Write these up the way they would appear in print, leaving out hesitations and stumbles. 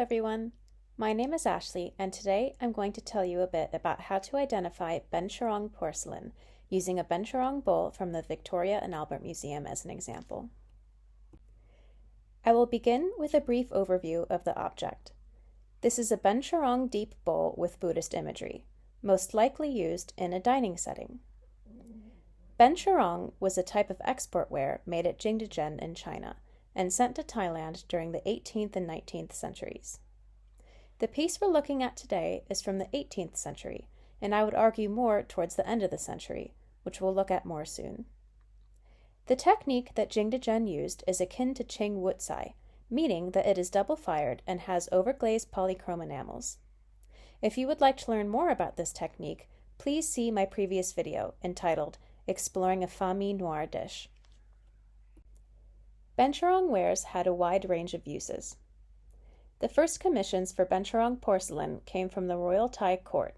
everyone. My name is Ashley, and today I'm going to tell you a bit about how to identify Bencharong porcelain using a Bencharong bowl from the Victoria and Albert Museum as an example. I will begin with a brief overview of the object. This is a Bencharong deep bowl with Buddhist imagery, most likely used in a dining setting. Bencharong was a type of export ware made at Jingdezhen in China and sent to Thailand during the 18th and 19th centuries. The piece we're looking at today is from the 18th century, and I would argue more towards the end of the century, which we'll look at more soon. The technique that Jingdezhen used is akin to Qing wutsai, meaning that it is double-fired and has overglazed polychrome enamels. If you would like to learn more about this technique, please see my previous video entitled Exploring a Famille Noire Dish. Bencharong wares had a wide range of uses. The first commissions for Bencharong porcelain came from the royal Thai court,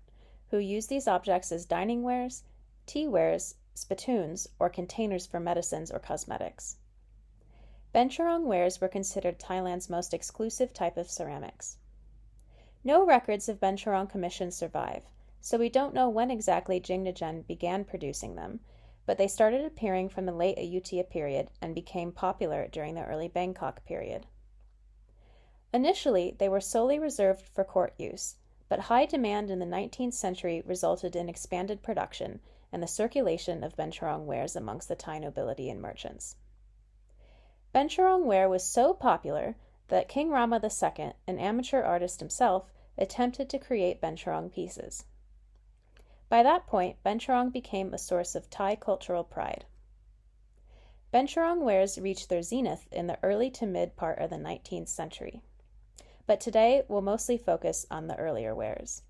who used these objects as dining wares, tea wares, spittoons, or containers for medicines or cosmetics. Bencharong wares were considered Thailand's most exclusive type of ceramics. No records of Bencharong commissions survive, so we don't know when exactly Jingdezhen began producing them, but they started appearing from the late Ayutthaya period and became popular during the early Bangkok period. Initially, they were solely reserved for court use, but high demand in the 19th century resulted in expanded production and the circulation of Bencharong wares amongst the Thai nobility and merchants. Bencharong ware was so popular that King Rama II, an amateur artist himself, attempted to create Bencharong pieces. By that point, Bencharong became a source of Thai cultural pride. Bencharong wares reached their zenith in the early to mid part of the 19th century. But today we'll mostly focus on the earlier wares.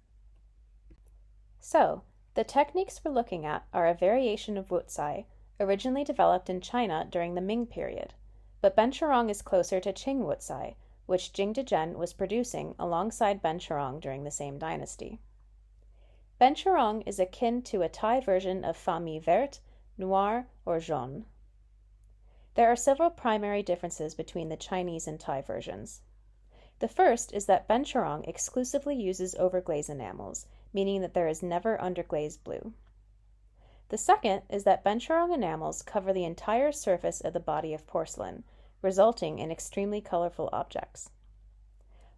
So, the techniques we're looking at are a variation of wutsai, originally developed in China during the Ming period, but Bencharong is closer to Qing wutsai, which Jingdezhen was producing alongside Bencharong during the same dynasty. Bencharong is akin to a Thai version of famille verte, noire, or jaune. There are several primary differences between the Chinese and Thai versions. The first is that Bencharong exclusively uses overglaze enamels, meaning that there is never underglaze blue. The second is that Bencharong enamels cover the entire surface of the body of porcelain, resulting in extremely colorful objects.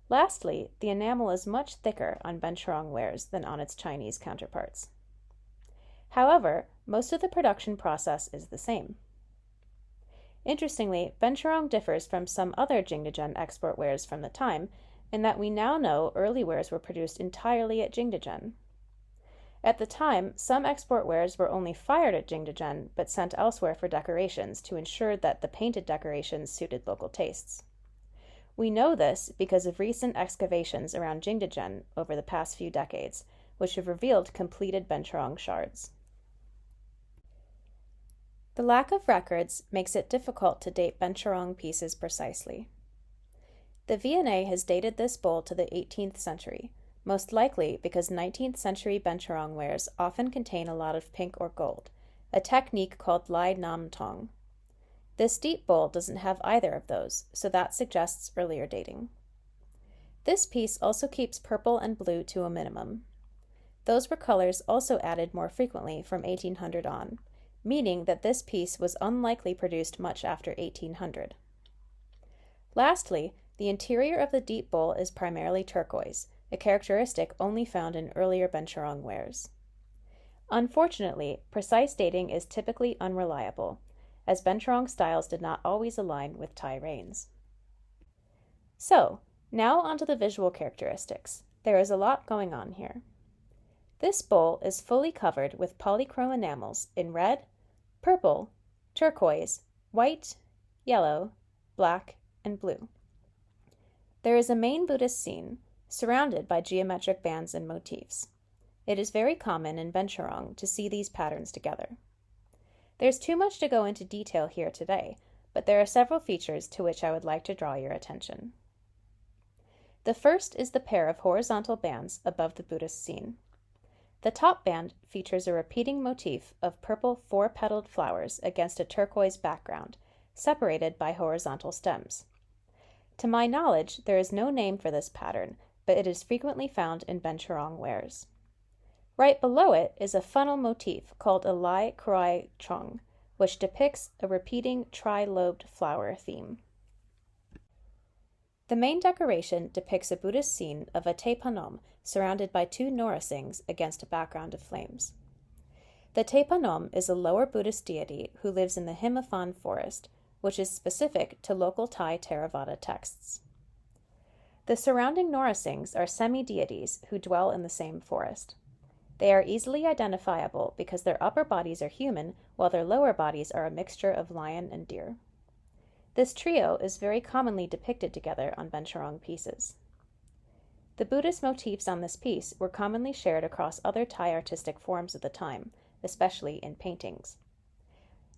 Lastly, the enamel is much thicker on Bencharong wares than on its Chinese counterparts. However, most of the production process is the same. Interestingly, Bencharong differs from some other Jingdezhen export wares from the time in that we now know early wares were produced entirely at Jingdezhen. At the time, some export wares were only fired at Jingdezhen but sent elsewhere for decorations to ensure that the painted decorations suited local tastes. We know this because of recent excavations around Jingdezhen over the past few decades, which have revealed completed Bencharong shards. The lack of records makes it difficult to date Bencharong pieces precisely. The V&A has dated this bowl to the 18th century, most likely because 19th century Bencharong wares often contain a lot of pink or gold, a technique called Lai Nam Tong. This deep bowl doesn't have either of those, so that suggests earlier dating. This piece also keeps purple and blue to a minimum. Those were colors also added more frequently from 1800 on, meaning that this piece was unlikely produced much after 1800. Lastly, the interior of the deep bowl is primarily turquoise, a characteristic only found in earlier Bencharong wares. Unfortunately, precise dating is typically unreliable, as Bencharong styles did not always align with Thai reigns. So, now onto the visual characteristics. There is a lot going on here. This bowl is fully covered with polychrome enamels in red, purple, turquoise, white, yellow, black, and blue. There is a main Buddhist scene, surrounded by geometric bands and motifs. It is very common in Bencharong to see these patterns together. There's too much to go into detail here today, but there are several features to which I would like to draw your attention. The first is the pair of horizontal bands above the Buddhist scene. The top band features a repeating motif of purple four-petaled flowers against a turquoise background, separated by horizontal stems. To my knowledge, there is no name for this pattern, but it is frequently found in Bencharong wares. Right below it is a funnel motif called a Lai Kroi Chung, which depicts a repeating tri-lobed flower theme. The main decoration depicts a Buddhist scene of a Tepanom surrounded by two Norisings against a background of flames. The Tepanom is a lower Buddhist deity who lives in the Himaphan forest, which is specific to local Thai Theravada texts. The surrounding Norisings are semi-deities who dwell in the same forest. They are easily identifiable because their upper bodies are human while their lower bodies are a mixture of lion and deer. This trio is very commonly depicted together on Bencharong pieces. The Buddhist motifs on this piece were commonly shared across other Thai artistic forms of the time, especially in paintings.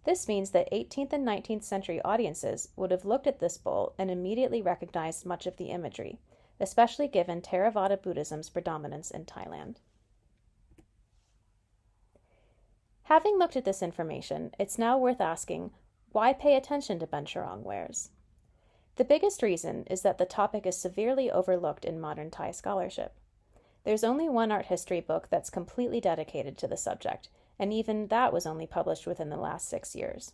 This means that 18th and 19th century audiences would have looked at this bowl and immediately recognized much of the imagery, especially given Theravada Buddhism's predominance in Thailand. Having looked at this information, it's now worth asking, why pay attention to Bencharong wares? The biggest reason is that the topic is severely overlooked in modern Thai scholarship. There's only one art history book that's completely dedicated to the subject, and even that was only published within the last 6 years.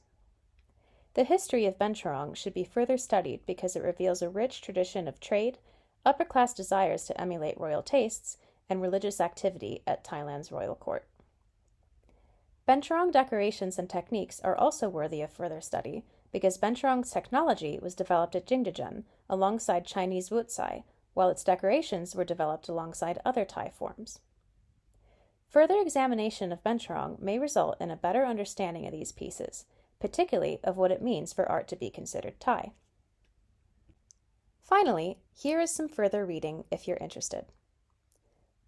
The history of Bencharong should be further studied because it reveals a rich tradition of trade, upper-class desires to emulate royal tastes, and religious activity at Thailand's royal court. Bencharong decorations and techniques are also worthy of further study because Bencharong's technology was developed at Jingdezhen alongside Chinese wutsai, while its decorations were developed alongside other Thai forms. Further examination of Bencharong may result in a better understanding of these pieces, particularly of what it means for art to be considered Thai. Finally, here is some further reading if you're interested.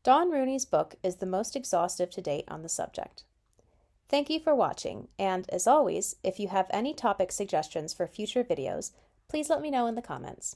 Dawn Rooney's book is the most exhaustive to date on the subject. Thank you for watching, and as always, if you have any topic suggestions for future videos, please let me know in the comments.